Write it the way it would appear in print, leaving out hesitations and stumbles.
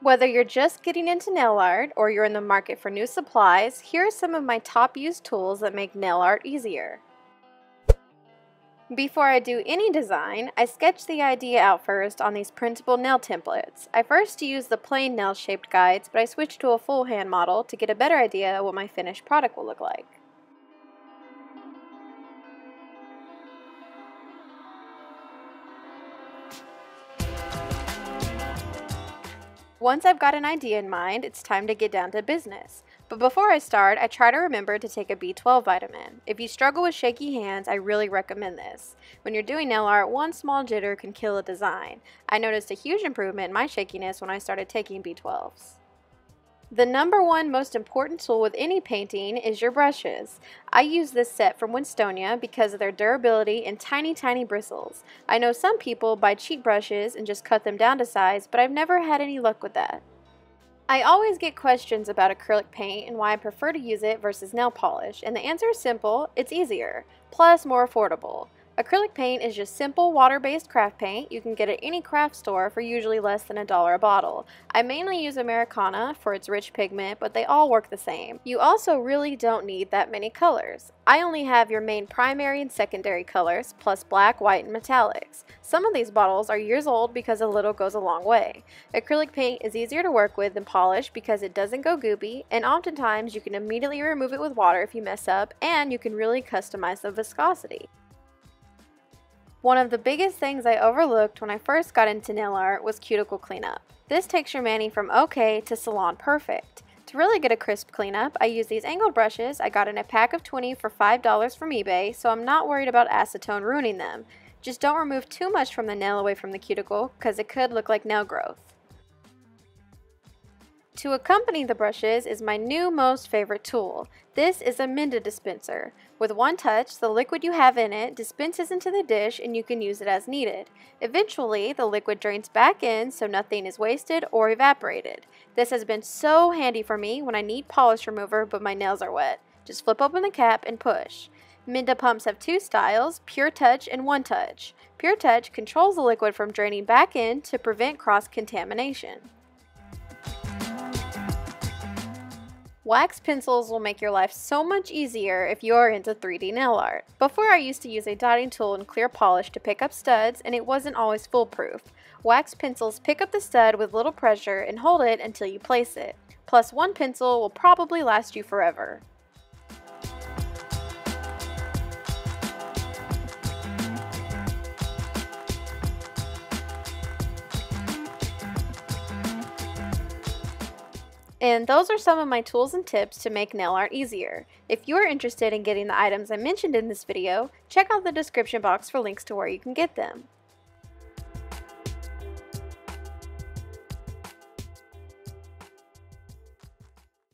Whether you're just getting into nail art or you're in the market for new supplies, here are some of my top used tools that make nail art easier. Before I do any design, I sketch the idea out first on these printable nail templates. I first use the plain nail-shaped guides, but I switched to a full hand model to get a better idea of what my finished product will look like. Once I've got an idea in mind, it's time to get down to business. But before I start, I try to remember to take a B12 vitamin. If you struggle with shaky hands, I really recommend this. When you're doing nail art, one small jitter can kill a design. I noticed a huge improvement in my shakiness when I started taking B12s. The number one most important tool with any painting is your brushes. I use this set from Winstonia because of their durability and tiny bristles. I know some people buy cheap brushes and just cut them down to size, but I've never had any luck with that. I always get questions about acrylic paint and why I prefer to use it versus nail polish, and the answer is simple: it's easier, plus more affordable. Acrylic paint is just simple water-based craft paint you can get at any craft store for usually less than $1 a bottle. I mainly use Americana for its rich pigment, but they all work the same. You also really don't need that many colors. I only have your main primary and secondary colors, plus black, white, and metallics. Some of these bottles are years old because a little goes a long way. Acrylic paint is easier to work with than polish because it doesn't go goopy, and oftentimes you can immediately remove it with water if you mess up, and you can really customize the viscosity. One of the biggest things I overlooked when I first got into nail art was Cuticle Cleanup. This takes your mani from okay to salon perfect. To really get a crisp cleanup, I use these angled brushes I got in a pack of 20 for $5 from eBay, so I'm not worried about acetone ruining them. Just don't remove too much from the nail away from the cuticle, because it could look like nail growth. To accompany the brushes is my new most favorite tool. This is a Minda dispenser. With one touch, the liquid you have in it dispenses into the dish and you can use it as needed. Eventually, the liquid drains back in so nothing is wasted or evaporated. This has been so handy for me when I need polish remover but my nails are wet. Just flip open the cap and push. Minda pumps have two styles, Pure Touch and One Touch. Pure Touch controls the liquid from draining back in to prevent cross-contamination. Wax pencils will make your life so much easier if you are into 3D nail art. Before, I used to use a dotting tool and clear polish to pick up studs, and it wasn't always foolproof. Wax pencils pick up the stud with little pressure and hold it until you place it. Plus, one pencil will probably last you forever. And those are some of my tools and tips to make nail art easier. If you are interested in getting the items I mentioned in this video, check out the description box for links to where you can get them.